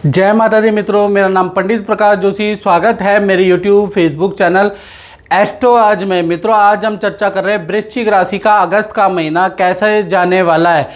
जय माता दी मित्रों, मेरा नाम पंडित प्रकाश जोशी। स्वागत है मेरे यूट्यूब फेसबुक चैनल एस्ट्रो आज में। मित्रों, आज हम चर्चा कर रहे हैं वृश्चिक राशि का अगस्त का महीना कैसे जाने वाला है।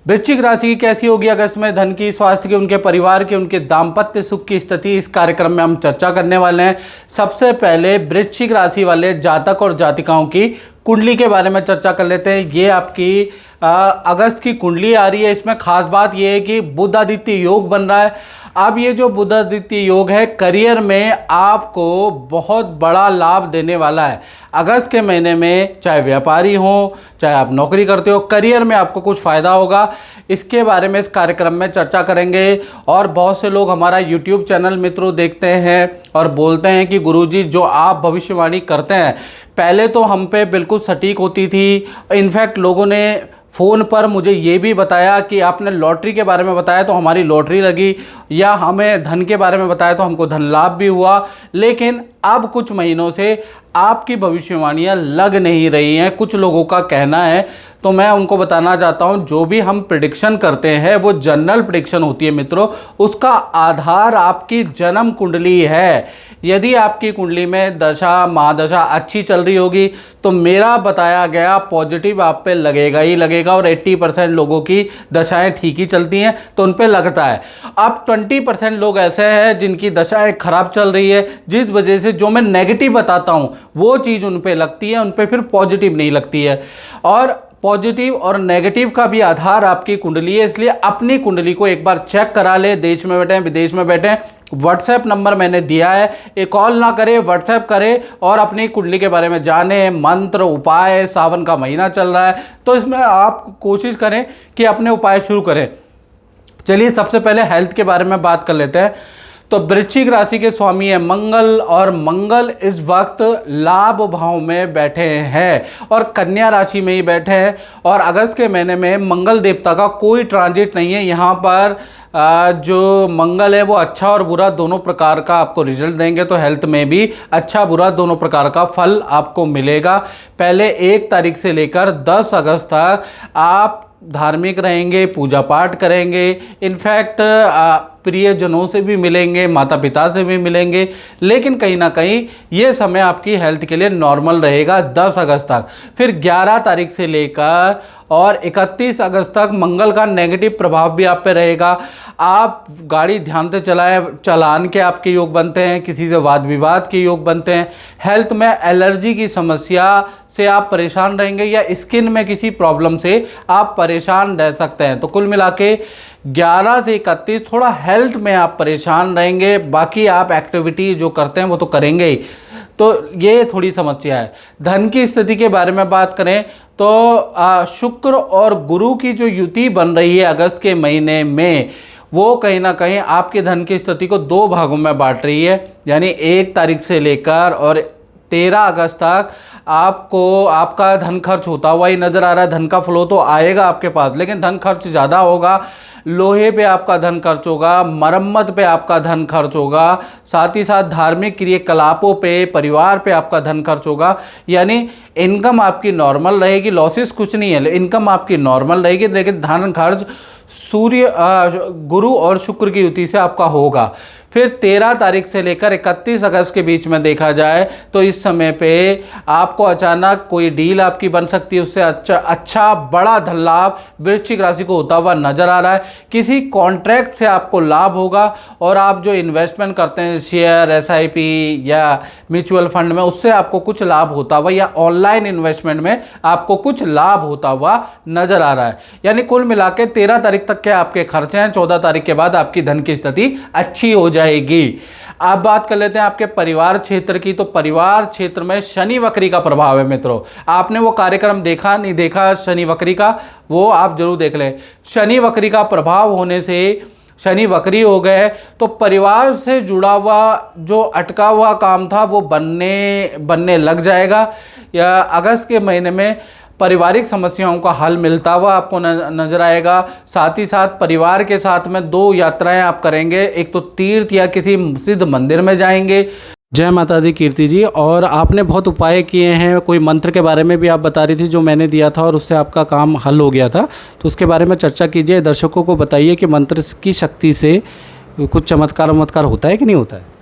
वृश्चिक राशि की कैसी होगी अगस्त में, धन की, स्वास्थ्य की, उनके परिवार की, उनके दाम्पत्य सुख की स्थिति इस कार्यक्रम में हम चर्चा करने वाले हैं। सबसे पहले वृश्चिक राशि वाले जातक और जातिकाओं की कुंडली के बारे में चर्चा कर लेते हैं। ये आपकी अगस्त की कुंडली आ रही है। इसमें खास बात यह है कि बुध आदित्य योग बन रहा है। अब ये जो बुध आदित्य योग है करियर में आपको बहुत बड़ा लाभ देने वाला है। अगस्त के महीने में चाहे व्यापारी हो, चाहे आप नौकरी करते हो, करियर में आपको कुछ फ़ायदा होगा। इसके बारे में इस कार्यक्रम में चर्चा करेंगे। और बहुत से लोग हमारा यूट्यूब चैनल मित्रों देखते हैं और बोलते हैं कि गुरुजी जो आप भविष्यवाणी करते हैं पहले तो हम पे बिल्कुल सटीक होती थी। इनफैक्ट लोगों ने फ़ोन पर मुझे ये भी बताया कि आपने लॉटरी के बारे में बताया तो हमारी लॉटरी लगी, या हमें धन के बारे में बताया तो हमको धन लाभ भी हुआ। लेकिन अब कुछ महीनों से आपकी भविष्यवाणियाँ लग नहीं रही हैं, कुछ लोगों का कहना है। तो मैं उनको बताना चाहता हूं, जो भी हम प्रेडिक्शन करते हैं वो जनरल प्रेडिक्शन होती है मित्रों। उसका आधार आपकी जन्म कुंडली है। यदि आपकी कुंडली में दशा महादशा अच्छी चल रही होगी तो मेरा बताया गया पॉजिटिव आप पे लगेगा ही लगेगा। और 80% लोगों की दशाएं ठीक ही चलती हैं तो उन पे लगता है। अब 20% लोग ऐसे हैं जिनकी दशाएं खराब चल रही है, जिस वजह से जो मैं नेगेटिव बताता हूं वो चीज़ उन पे लगती है, उन पे फिर पॉजिटिव नहीं लगती है। और पॉजिटिव और नेगेटिव का भी आधार आपकी कुंडली है, इसलिए अपनी कुंडली को एक बार चेक करा ले। देश में बैठे विदेश में बैठे, व्हाट्सएप नंबर मैंने दिया है, एक कॉल ना करें, व्हाट्सएप करें और अपनी कुंडली के बारे में जाने। मंत्र उपाय, सावन का महीना चल रहा है तो इसमें आप कोशिश करें कि अपने उपाय शुरू करें। चलिए सबसे पहले हेल्थ के बारे में बात कर लेते हैं। तो वृश्चिक राशि के स्वामी है मंगल, और मंगल इस वक्त लाभ भाव में बैठे हैं और कन्या राशि में ही बैठे हैं। और अगस्त के महीने में मंगल देवता का कोई ट्रांजिट नहीं है। यहाँ पर जो मंगल है वो अच्छा और बुरा दोनों प्रकार का आपको रिजल्ट देंगे। तो हेल्थ में भी अच्छा बुरा दोनों प्रकार का फल आपको मिलेगा। पहले 1 तारीख से लेकर 10 अगस्त तक आप धार्मिक रहेंगे, पूजा पाठ करेंगे, इनफैक्ट प्रियजनों से भी मिलेंगे, माता पिता से भी मिलेंगे। लेकिन कहीं ना कहीं ये समय आपकी हेल्थ के लिए नॉर्मल रहेगा 10 अगस्त तक। फिर 11 तारीख से लेकर और 31 अगस्त तक मंगल का नेगेटिव प्रभाव भी आप पे रहेगा। आप गाड़ी ध्यान से चलाएं, चालान के आपके योग बनते हैं, किसी से वाद विवाद के योग बनते हैं। हेल्थ में एलर्जी की समस्या से आप परेशान रहेंगे या स्किन में किसी प्रॉब्लम से आप परेशान रह सकते हैं। तो कुल मिला के 11 से 31 थोड़ा हेल्थ में आप परेशान रहेंगे, बाकी आप एक्टिविटी जो करते हैं वो तो करेंगे ही। तो ये थोड़ी समस्या है। धन की स्थिति के बारे में बात करें तो शुक्र और गुरु की जो युति बन रही है अगस्त के महीने में, वो कहीं ना कहीं आपके धन की स्थिति को 2 भागों में बांट रही है। यानी 1 तारीख से लेकर और 13 अगस्त तक आपको आपका धन खर्च होता हुआ ही नज़र आ रहा है। धन का फ्लो तो आएगा आपके पास, लेकिन धन खर्च ज़्यादा होगा। लोहे पे आपका धन खर्च होगा, मरम्मत पे आपका धन खर्च होगा, साथ ही साथ धार्मिक क्रियाकलापों पे, परिवार पे आपका धन खर्च होगा। यानी इनकम आपकी नॉर्मल रहेगी, लॉसेस कुछ नहीं है, इनकम आपकी नॉर्मल रहेगी, लेकिन धन खर्च सूर्य गुरु और शुक्र की युति से आपका होगा। फिर 13 तारीख से लेकर 31 अगस्त के बीच में देखा जाए तो इस समय पे आपको अचानक कोई डील आपकी बन सकती है, उससे अच्छा बड़ा धन लाभ वृश्चिक राशि को होता हुआ नजर आ रहा है। किसी कॉन्ट्रैक्ट से आपको लाभ होगा और आप जो इन्वेस्टमेंट करते हैं शेयर, SIP या म्यूचुअल फंड में, उससे आपको कुछ लाभ होता हुआ, या ऑनलाइन इन्वेस्टमेंट में आपको कुछ लाभ होता हुआ नजर आ रहा है। यानी कुल मिला के 13 तारीख तक के आपके खर्चे हैं, 14 तारीख के बाद आपकी धन की स्थिति अच्छी हो जाएगी। अब बात कर लेते हैं आपके परिवार क्षेत्र की। तो परिवार क्षेत्र में शनि वक्री का प्रभाव है मित्रों। आपने वो कार्यक्रम देखा नहीं देखा शनि वक्री का, वो आप जरूर देख लें। शनि वक्री का प्रभाव होने से शनि वक्री हो गए तो परिवार से जुड़ा हुआ जो अटका हुआ काम था वो बनने लग जाएगा। या अगस्त के महीने में पारिवारिक समस्याओं का हल मिलता हुआ आपको नजर आएगा। साथ ही साथ परिवार के साथ में 2 यात्राएं आप करेंगे, एक तो तीर्थ या किसी सिद्ध मंदिर में जाएंगे। जय माता दी कीर्ति जी। और आपने बहुत उपाय किए हैं, कोई मंत्र के बारे में भी आप बता रही थी जो मैंने दिया था और उससे आपका काम हल हो गया था, तो उसके बारे में चर्चा कीजिए। दर्शकों को बताइए कि मंत्र की शक्ति से कुछ चमत्कार वमत्कार होता है कि नहीं होता है?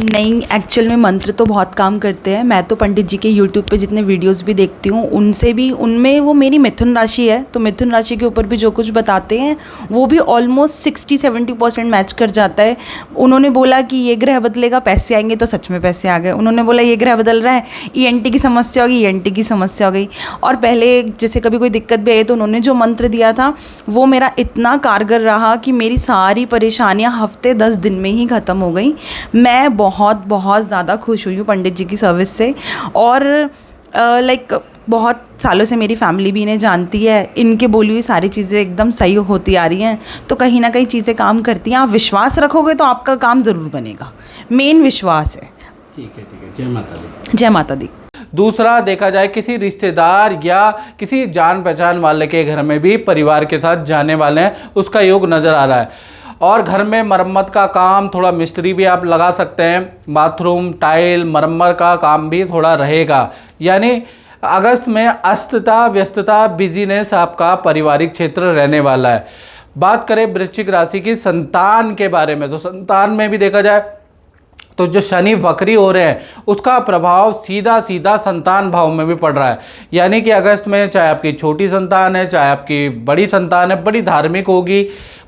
नहीं, एक्चुअल में मंत्र तो बहुत काम करते हैं। मैं तो पंडित जी के यूट्यूब पे जितने वीडियोस भी देखती हूँ, उनसे भी, उनमें वो मेरी मिथुन राशि है, तो मिथुन राशि के ऊपर भी जो कुछ बताते हैं वो भी ऑलमोस्ट 60-70% मैच कर जाता है। उन्होंने बोला कि ये ग्रह बदलेगा, पैसे आएंगे, तो सच में पैसे आ गए। उन्होंने बोला ये ग्रह बदल रहा है, ENT की समस्या होगी, ENT की समस्या हो गई। और पहले जैसे कभी कोई दिक्कत भी आई तो उन्होंने जो मंत्र दिया था वो मेरा इतना कारगर रहा कि मेरी सारी परेशानियाँ हफ्ते 10 दिन में ही ख़त्म हो गई। मैं बहुत बहुत ज़्यादा खुश हुई हूँ पंडित जी की सर्विस से। और लाइक बहुत सालों से मेरी फैमिली भी इन्हें जानती है, इनके बोली हुई सारी चीज़ें एकदम सही होती आ रही हैं, तो कहीं ना कहीं चीज़ें काम करती हैं। आप विश्वास रखोगे तो आपका काम ज़रूर बनेगा, मेन विश्वास है। ठीक है, जय माता दी। जय माता दी। दूसरा देखा जाए, किसी रिश्तेदार या किसी जान पहचान वाले के घर में भी परिवार के साथ जाने वाले हैं, उसका योग नज़र आ रहा है। और घर में मरम्मत का काम, थोड़ा मिस्त्री भी आप लगा सकते हैं, बाथरूम टाइल मरम्मत का काम भी थोड़ा रहेगा। यानी अगस्त में अस्तता व्यस्तता बिजीनेस आपका पारिवारिक क्षेत्र रहने वाला है। बात करें वृश्चिक राशि की संतान के बारे में, तो संतान में भी देखा जाए तो जो शनि वक्री हो रहे हैं उसका प्रभाव सीधा सीधा संतान भाव में भी पड़ रहा है। यानी कि अगस्त में चाहे आपकी छोटी संतान है चाहे आपकी बड़ी संतान है, बड़ी धार्मिक होगी,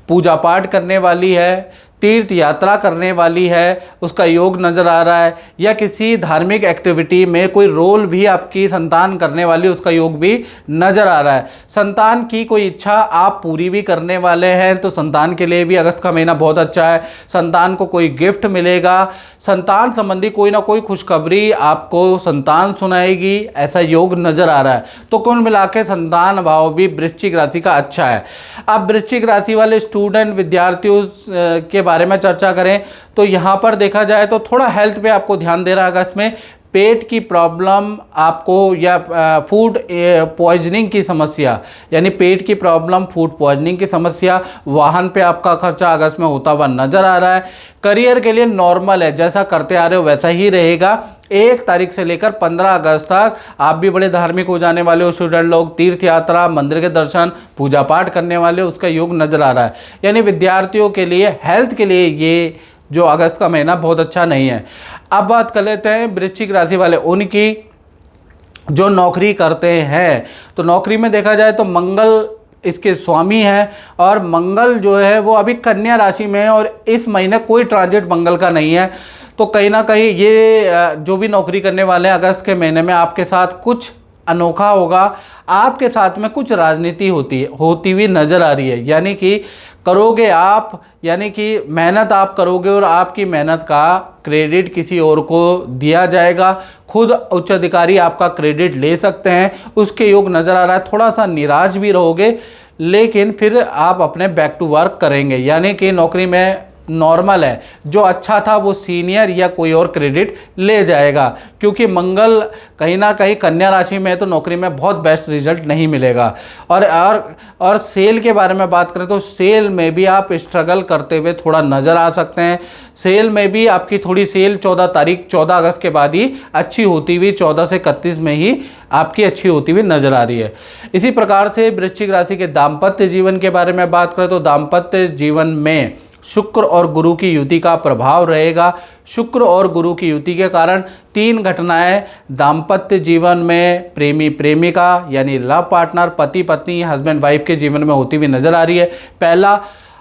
पूजा पाठ करने वाली है, तीर्थ यात्रा करने वाली है, उसका योग नज़र आ रहा है। या किसी धार्मिक एक्टिविटी में कोई रोल भी आपकी संतान करने वाली, उसका योग भी नज़र आ रहा है। संतान की कोई इच्छा आप पूरी भी करने वाले हैं, तो संतान के लिए भी अगस्त का महीना बहुत अच्छा है। संतान को कोई गिफ्ट मिलेगा, संतान संबंधी कोई ना कोई खुशखबरी आपको संतान सुनाएगी, ऐसा योग नज़र आ रहा है। तो कुल मिला के संतान भाव भी वृश्चिक राशि का अच्छा है। अब वृश्चिक राशि वाले स्टूडेंट विद्यार्थियों के बारे में चर्चा करें तो यहाँ पर देखा जाए तो थोड़ा हेल्थ पे आपको ध्यान देना है अगस्त में। पेट की प्रॉब्लम आपको या फूड पॉइजनिंग की समस्या, यानी पेट की प्रॉब्लम, फूड पॉइजनिंग की समस्या, वाहन पे आपका खर्चा अगस्त में होता हुआ नज़र आ रहा है। करियर के लिए नॉर्मल है, जैसा करते आ रहे हो वैसा ही रहेगा। 1 तारीख से लेकर 15 अगस्त तक आप भी बड़े धार्मिक हो जाने वाले हो स्टूडेंट लोग, तीर्थ यात्रा, मंदिर के दर्शन, पूजा पाठ करने वाले, उसका योग नज़र आ रहा है। यानी विद्यार्थियों के लिए, हेल्थ के लिए ये जो अगस्त का महीना बहुत अच्छा नहीं है। अब बात कर लेते हैं वृश्चिक राशि वाले उनकी जो नौकरी करते हैं। तो नौकरी में देखा जाए तो मंगल इसके स्वामी हैं और मंगल जो है वो अभी कन्या राशि में है और इस महीने कोई ट्रांजिट मंगल का नहीं है। तो कहीं ना कहीं ये जो भी नौकरी करने वाले हैं अगस्त के महीने में आपके साथ कुछ अनोखा होगा। आपके साथ में कुछ राजनीति होती हुई नज़र आ रही है। यानी कि करोगे आप, यानी कि मेहनत आप करोगे और आपकी मेहनत का क्रेडिट किसी और को दिया जाएगा। खुद उच्च अधिकारी आपका क्रेडिट ले सकते हैं, उसके योग नज़र आ रहा है। थोड़ा सा निराश भी रहोगे लेकिन फिर आप अपने बैक टू वर्क करेंगे। यानी कि नौकरी में नॉर्मल है, जो अच्छा था वो सीनियर या कोई और क्रेडिट ले जाएगा, क्योंकि मंगल कहीं ना कहीं कन्या राशि में है तो नौकरी में बहुत बेस्ट रिजल्ट नहीं मिलेगा। और सेल के बारे में बात करें तो सेल में भी आप स्ट्रगल करते हुए थोड़ा नज़र आ सकते हैं। सेल में भी आपकी थोड़ी सेल 14 अगस्त के बाद ही अच्छी होती हुई, 14 से 31 में ही आपकी अच्छी होती हुई नज़र आ रही है। इसी प्रकार से वृश्चिक राशि के दाम्पत्य जीवन के बारे में बात करें तो दाम्पत्य जीवन में शुक्र और गुरु की युति का प्रभाव रहेगा। शुक्र और गुरु की युति के कारण 3 घटनाएं दाम्पत्य जीवन में प्रेमी प्रेमिका यानी लव पार्टनर, पति पत्नी, हस्बैंड वाइफ के जीवन में होती हुई नज़र आ रही है। पहला,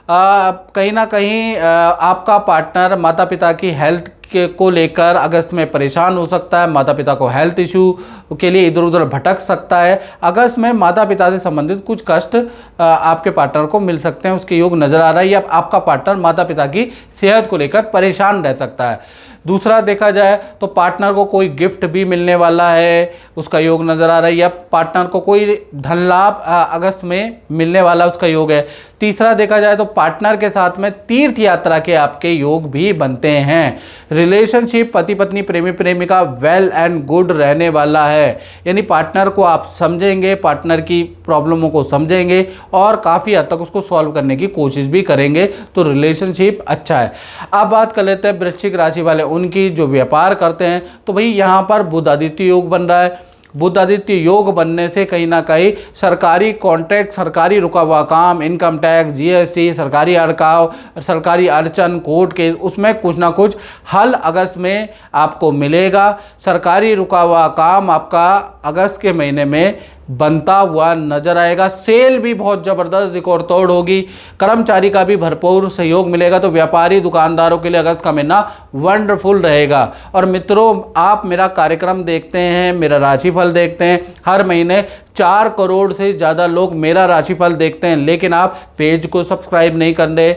कहीं ना कहीं आपका पार्टनर माता पिता की हेल्थ को लेकर अगस्त में परेशान हो सकता है। माता पिता को हेल्थ इशू के लिए इधर उधर भटक सकता है। अगस्त में माता पिता से संबंधित कुछ कष्ट आपके पार्टनर को मिल सकते हैं, उसके योग नज़र आ रहा है। या आपका पार्टनर माता पिता की सेहत को लेकर परेशान रह सकता है। दूसरा देखा जाए तो पार्टनर को कोई गिफ्ट भी मिलने वाला है, उसका योग नज़र आ रहा है। या पार्टनर को कोई धन लाभ अगस्त में मिलने वाला, उसका योग है। तीसरा देखा जाए तो पार्टनर के साथ में तीर्थ यात्रा के आपके योग भी बनते हैं। रिलेशनशिप पति पत्नी प्रेमी प्रेमिका वेल एंड गुड रहने वाला है। यानी पार्टनर को आप समझेंगे, पार्टनर की प्रॉब्लमों को समझेंगे और काफ़ी हद तक उसको सॉल्व करने की कोशिश भी करेंगे, तो रिलेशनशिप अच्छा है। अब बात कर लेते हैं वृश्चिक राशि वाले उनकी जो व्यापार करते हैं। तो भाई यहाँ पर बुध आदित्य योग बन रहा है। बुध आदित्य योग बनने से कहीं ना कहीं सरकारी कॉन्ट्रैक्ट, सरकारी रुका हुआ काम, इनकम टैक्स, जीएसटी, सरकारी अड़काव, सरकारी अड़चन, कोर्ट केस, उसमें कुछ ना कुछ हल अगस्त में आपको मिलेगा। सरकारी रुका हुआ काम आपका अगस्त के महीने में बनता हुआ नजर आएगा। सेल भी बहुत ज़बरदस्त रिकॉर्ड तोड़ होगी। कर्मचारी का भी भरपूर सहयोग मिलेगा। तो व्यापारी दुकानदारों के लिए अगस्त का महीना वंडरफुल रहेगा। और मित्रों, आप मेरा कार्यक्रम देखते हैं, मेरा राशिफल देखते हैं, हर महीने 4 करोड़ से ज़्यादा लोग मेरा राशिफल देखते हैं, लेकिन आप पेज को सब्सक्राइब नहीं करते,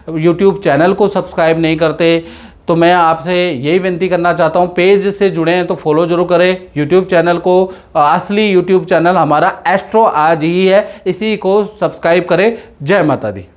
यूट्यूब चैनल को सब्सक्राइब नहीं करते। तो मैं आपसे यही विनती करना चाहता हूँ, पेज से जुड़े हैं तो फॉलो जरूर करें यूट्यूब चैनल को। असली यूट्यूब चैनल हमारा एस्ट्रो आज ही है, इसी को सब्सक्राइब करें। जय माता दी।